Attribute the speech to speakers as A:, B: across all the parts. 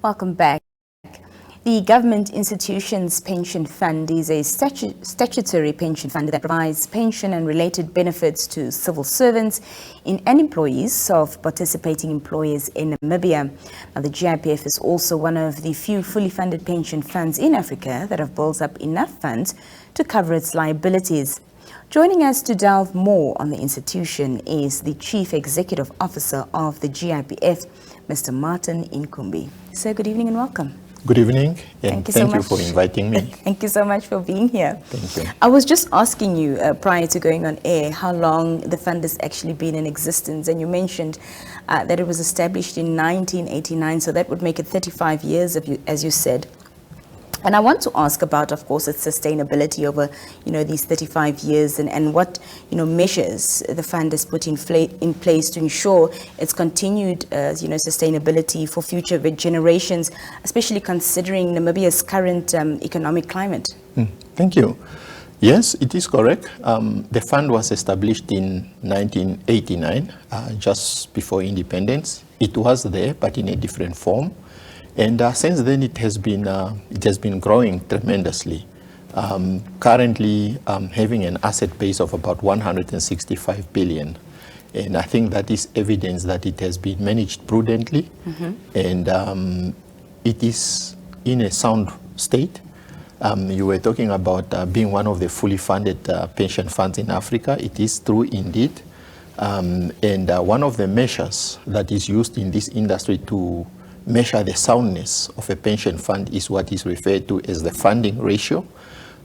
A: Welcome back. The Government Institutions Pension Fund is a statutory pension fund that provides pension and related benefits to civil servants and employees of participating employers in Namibia. Now, the GIPF is also one of the few fully funded pension funds in Africa that have built up enough funds to cover its liabilities. Joining us to delve more on the institution is the Chief Executive Officer of the GIPF, Mr. Martin Inkumbi. Sir, good evening and welcome.
B: Good evening, and thank you for inviting me.
A: Thank you so much for being here.
B: Thank you.
A: I was just asking you prior to going on air how long the fund has actually been in existence, and you mentioned that it was established in 1989, so that would make it 35 years, as you said. And I want to ask about, of course, its sustainability over, these 35 years and what, measures the fund has put in place to ensure its continued, sustainability for future generations, especially considering Namibia's current economic climate.
B: Thank you. Yes, it is correct. The fund was established in 1989, just before independence. It was there, but in a different form. And since then, it has been growing tremendously. Currently, having an asset base of about 165 billion. And I think that is evidence that it has been managed prudently. And it is in a sound state. You were talking about being one of the fully funded pension funds in Africa. It is true indeed. And one of the measures that is used in this industry to measure the soundness of a pension fund is what is referred to as the funding ratio.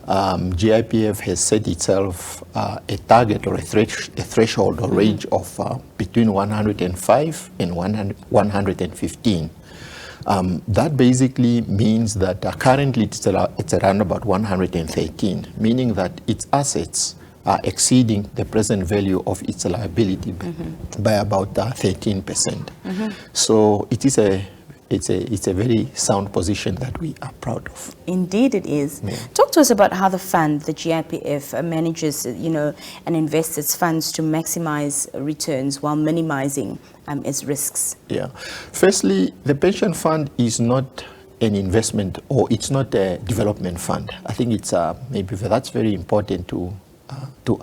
B: GIPF has set itself a target or a threshold or range of between 105 and 115. That basically means that currently it's around about 113, meaning that its assets are exceeding the present value of its liability by about 13%. So it is it's a very sound position that we are proud of.
A: Indeed it is. Yeah. Talk to us about how the fund, the GIPF, manages, and invests its funds to maximize returns while minimizing its risks.
B: Yeah. Firstly, the pension fund is not an investment, or it's not a development fund. I think it's maybe that's very important to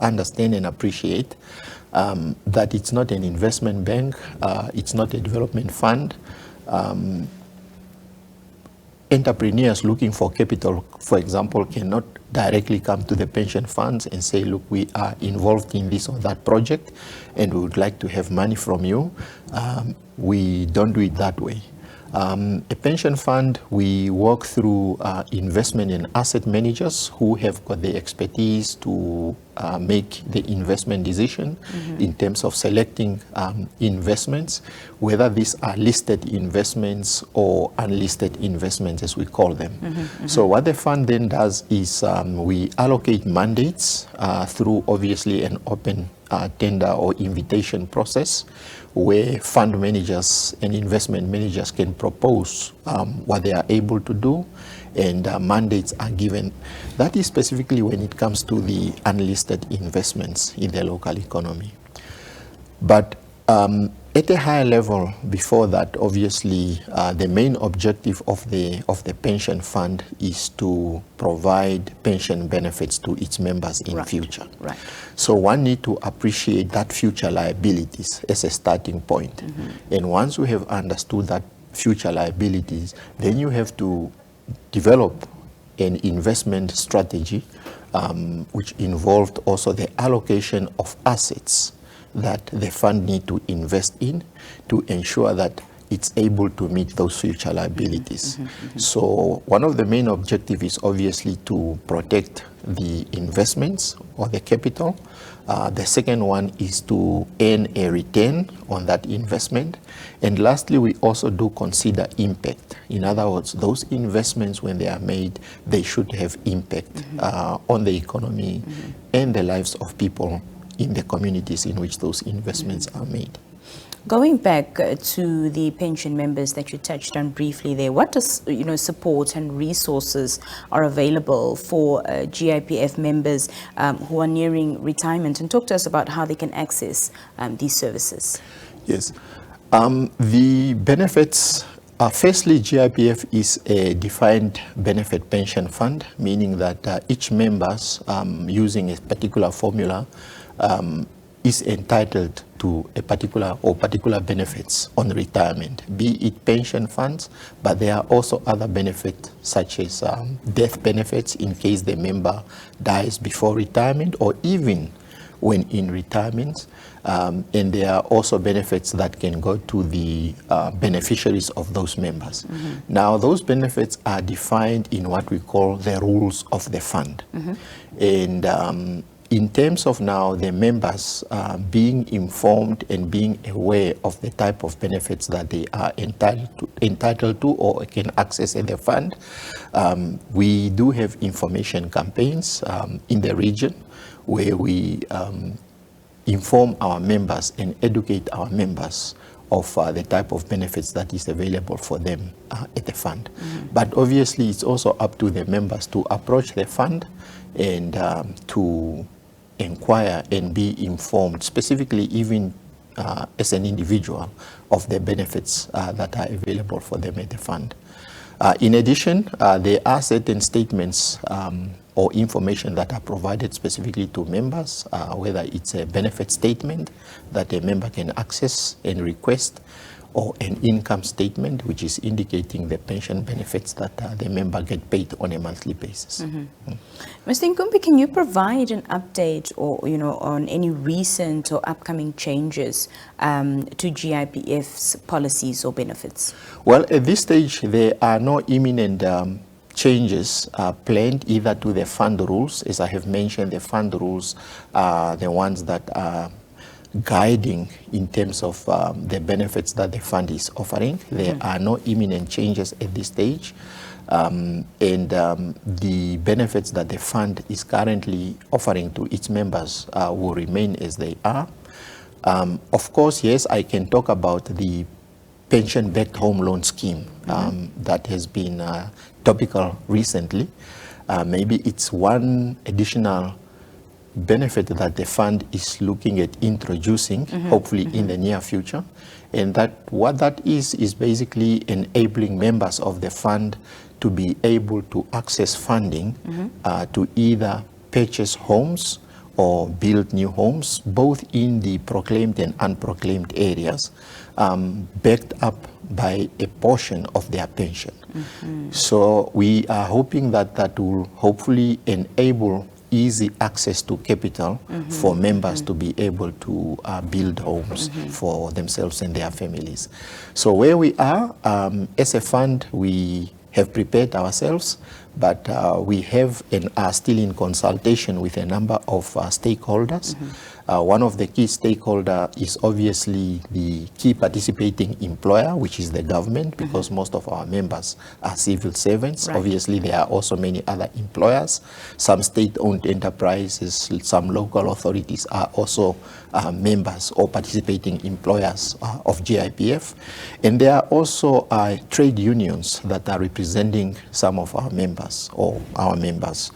B: understand and appreciate, that it's not an investment bank, it's not a development fund. Entrepreneurs looking for capital, for example, cannot directly come to the pension funds and say, look, we are involved in this or that project and we would like to have money from you. We don't do it that way. A pension fund, we work through investment and asset managers who have got the expertise to make the investment decision in terms of selecting investments, whether these are listed investments or unlisted investments, as we call them. So what the fund then does is we allocate mandates through obviously an open tender or invitation process, where fund managers and investment managers can propose what they are able to do, and mandates are given. That is specifically when it comes to the unlisted investments in the local economy. But at a higher level, before that, obviously, the main objective of the pension fund is to provide pension benefits to its members in future.
A: Right.
B: So one need to appreciate that future liabilities as a starting point. And once you have understood that future liabilities, then you have to develop an investment strategy, which involved also the allocation of assets that the fund need to invest in to ensure that it's able to meet those future liabilities. So one of the main objectives is obviously to protect the investments or the capital. The second one is to earn a return on that investment. And lastly, we also do consider impact. In other words, those investments, when they are made, they should have impact on the economy and the lives of people in the communities in which those investments are made.
A: Going back to the pension members that you touched on briefly there, what does support and resources are available for GIPF members who are nearing retirement? And talk to us about how they can access these services.
B: Yes. The benefits Firstly, GIPF is a defined benefit pension fund, meaning that each member, using a particular formula, is entitled to a particular benefits on retirement, be it pension funds, but there are also other benefits such as death benefits in case the member dies before retirement or even when in retirement. And there are also benefits that can go to the beneficiaries of those members. Now, those benefits are defined in what we call the rules of the fund. And in terms of now the members being informed and being aware of the type of benefits that they are entitled to or can access in the fund, we do have information campaigns in the region where we inform our members and educate our members of the type of benefits that is available for them at the fund. But obviously, it's also up to the members to approach the fund and to inquire and be informed, specifically even as an individual, of the benefits that are available for them at the fund. In addition, there are certain statements or information that are provided specifically to members, whether it's a benefit statement that a member can access and request, or an income statement which is indicating the pension benefits that the member get paid on a monthly basis.
A: Mr. Inkumbi, can you provide an update or on any recent or upcoming changes to GIPF's policies or benefits?
B: Well, at this stage there are no imminent changes planned either to the fund rules. As I have mentioned, the fund rules are the ones that are guiding in terms of the benefits that the fund is offering. There are no imminent changes at this stage. And the benefits that the fund is currently offering to its members will remain as they are. Of course, yes, I can talk about the pension-backed home loan scheme that has been topical recently. Maybe it's one additional benefit that the fund is looking at introducing, hopefully in the near future. And that what that is basically enabling members of the fund to be able to access funding to either purchase homes or build new homes, both in the proclaimed and unproclaimed areas, backed up by a portion of their pension. So we are hoping that that will hopefully enable easy access to capital for members to be able to build homes for themselves and their families. So where we are, as a fund, we have prepared ourselves, but we have and are still in consultation with a number of stakeholders. One of the key stakeholders is obviously the key participating employer, which is the government, because most of our members are civil servants. Right. Obviously, there are also many other employers. Some state-owned enterprises, some local authorities are also members or participating employers of GIPF. And there are also trade unions that are representing some of our members or our members.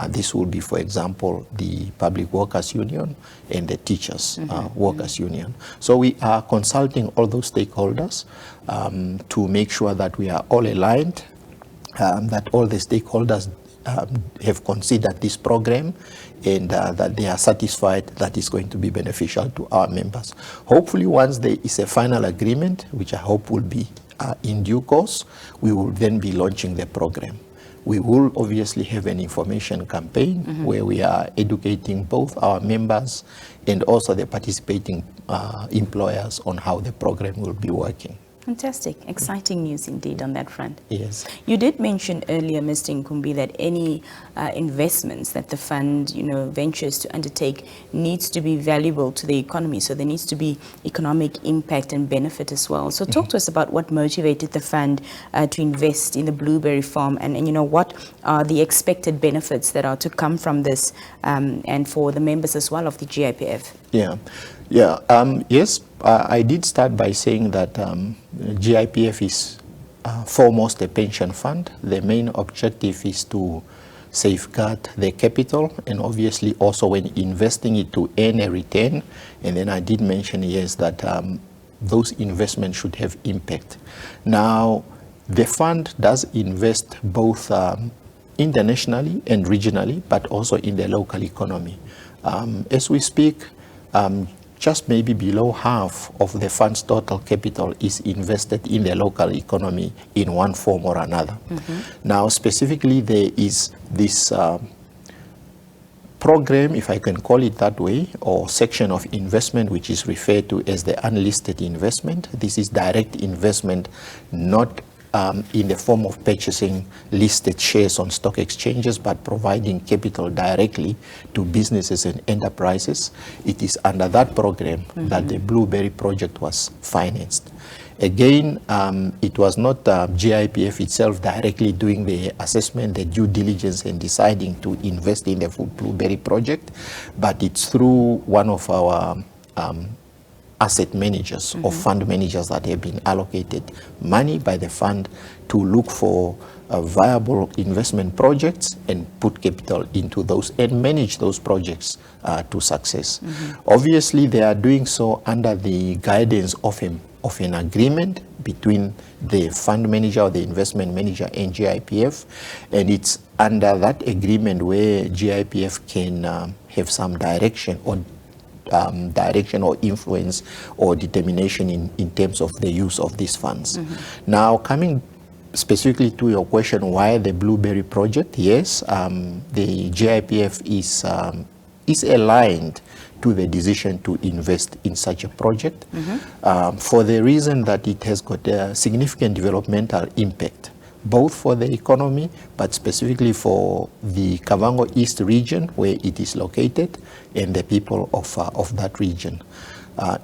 B: This will be, for example, the Public Workers Union and the Teachers Workers Union. So we are consulting all those stakeholders to make sure that we are all aligned, that all the stakeholders have considered this program and that they are satisfied that it's going to be beneficial to our members. Hopefully, once there is a final agreement, which I hope will be in due course, we will then be launching the program. We will obviously have an information campaign where we are educating both our members and also the participating employers on how the program will be working.
A: Fantastic. Exciting news indeed on that front.
B: Yes.
A: You did mention earlier, Mr. Inkumbi, that any investments that the fund, ventures to undertake needs to be valuable to the economy. So there needs to be economic impact and benefit as well. So talk to us about what motivated the fund to invest in the blueberry farm and what are the expected benefits that are to come from this and for the members as well of the GIPF.
B: Yes, I did start by saying that GIPF is foremost a pension fund. The main objective is to safeguard the capital and obviously also when investing it to earn a return. And then I did mention, yes, that those investments should have impact. Now, The fund does invest both internationally and regionally, but also in the local economy. As we speak, just maybe below half of the fund's total capital is invested in the local economy in one form or another. Now, specifically, there is this program, if I can call it that way, or section of investment which is referred to as the unlisted investment. This is direct investment, not in the form of purchasing listed shares on stock exchanges, but providing capital directly to businesses and enterprises. It is under that program that the Blueberry project was financed. Again, it was not GIPF itself directly doing the assessment, the due diligence, and deciding to invest in the Blueberry project, but it's through one of our asset managers or fund managers that have been allocated money by the fund to look for viable investment projects and put capital into those and manage those projects to success. Obviously, they are doing so under the guidance of an agreement between the fund manager or the investment manager and GIPF, and it's under that agreement where GIPF can have some direction or influence or determination in terms of the use of these funds. Now, coming specifically to your question, why the Blueberry project? Yes, the GIPF is aligned to the decision to invest in such a project for the reason that it has got a significant developmental impact, both for the economy, but specifically for the Kavango East region where it is located and the people of that region.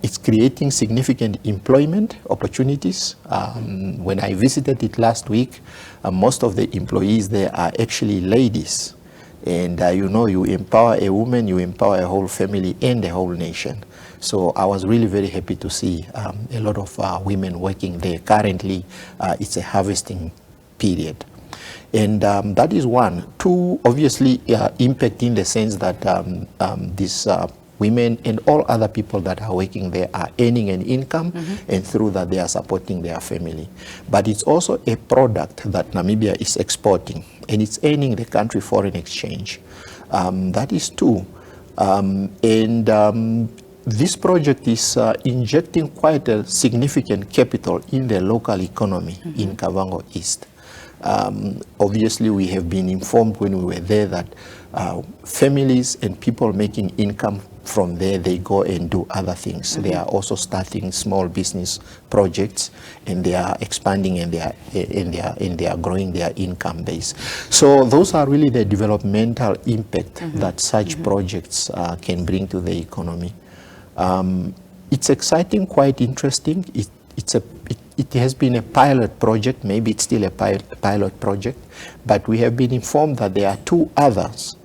B: It's creating significant employment opportunities. When I visited it last week, most of the employees there are actually ladies. And you empower a woman, you empower a whole family and the whole nation. So I was really very happy to see a lot of women working there. Currently, it's a harvesting period. And that is one. Two, obviously, impact in the sense that these women and all other people that are working there are earning an income, and through that they are supporting their family. But it's also a product that Namibia is exporting, and it's earning the country foreign exchange. That is two. This project is injecting quite a significant capital in the local economy in Kavango East. Obviously, we have been informed when we were there that families and people making income from there, they go and do other things. They are also starting small business projects, and they are expanding, and they are growing their income base. So those are really the developmental impact that such projects can bring to the economy. It's exciting, quite interesting. It has been a pilot project. Maybe it's still a pilot project, but we have been informed that there are two others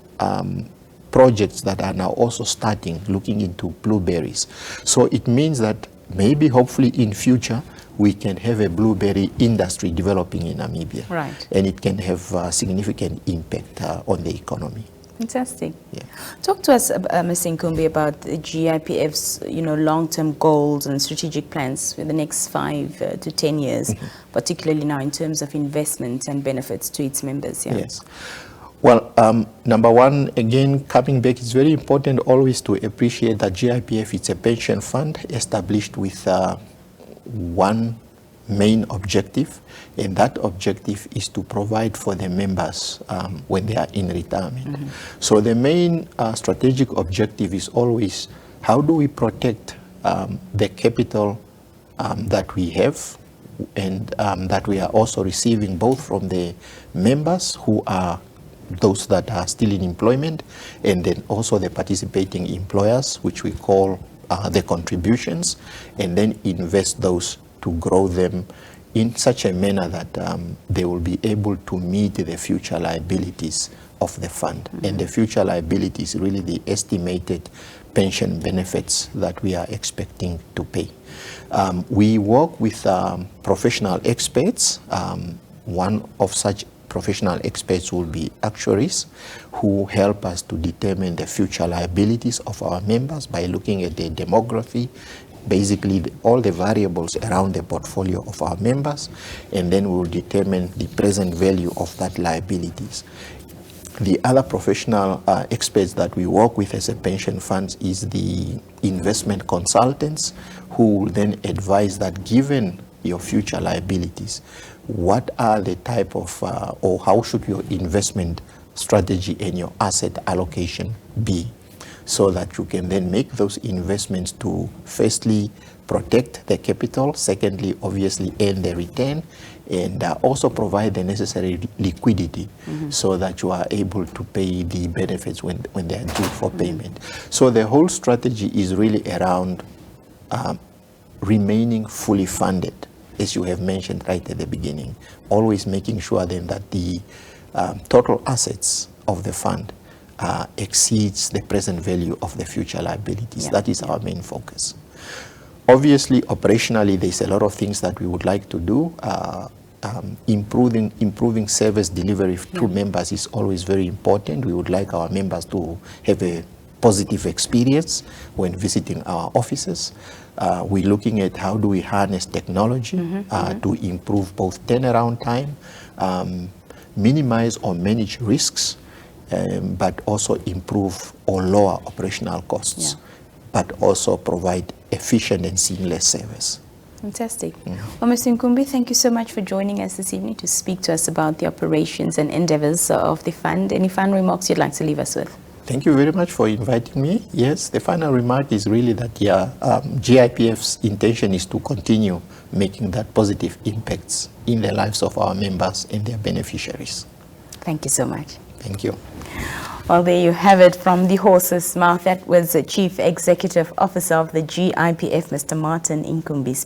B: projects that are now also starting looking into blueberries. So it means that maybe, hopefully, in future, we can have a blueberry industry developing in Namibia.
A: Right.
B: And it can have significant impact on the economy.
A: Fantastic.
B: Yeah.
A: Talk to us, Mr. Inkumbi, about the GIPF's long-term goals and strategic plans for the next 5 to 10 years, particularly now in terms of investment and benefits to its members. Yeah.
B: Yes. Well, number one, again, coming back, it's very important always to appreciate that GIPF is a pension fund established with one main objective, and that objective is to provide for the members when they are in retirement. So the main strategic objective is always, how do we protect the capital that we have and that we are also receiving both from the members who are those that are still in employment, and then also the participating employers, which we call the contributions, and then invest those to grow them in such a manner that they will be able to meet the future liabilities of the fund. And the future liabilities, really the estimated pension benefits that we are expecting to pay. We work with professional experts. One of such professional experts will be actuaries, who help us to determine the future liabilities of our members by looking at their demography, basically all the variables around the portfolio of our members, and then we will determine the present value of that liabilities. The other professional experts that we work with as a pension funds is the investment consultants, who will then advise that given your future liabilities, what are the type of, or how should your investment strategy and your asset allocation be, so that you can then make those investments to firstly protect the capital, secondly obviously earn the return, and also provide the necessary liquidity so that you are able to pay the benefits when they are due for payment. So the whole strategy is really around remaining fully funded, as you have mentioned right at the beginning, always making sure then that the total assets of the fund exceeds the present value of the future liabilities. That is our main focus. Obviously, operationally, there's a lot of things that we would like to do. Improving service delivery to members is always very important. We would like our members to have a positive experience when visiting our offices. We're looking at how do we harness technology to improve both turnaround time, minimize or manage risks, but also improve or lower operational costs, but also provide efficient and seamless service.
A: Fantastic. Well, Mr. Inkumbi, thank you so much for joining us this evening to speak to us about the operations and endeavors of the fund. Any final remarks you'd like to leave us with?
B: Thank you very much for inviting me. Yes, the final remark is really that GIPF's intention is to continue making that positive impacts in the lives of our members and their beneficiaries.
A: Thank you so much.
B: Thank you.
A: Well, there you have it from the horse's mouth. That was the Chief Executive Officer of the GIPF, Mr. Martin Inkumbi.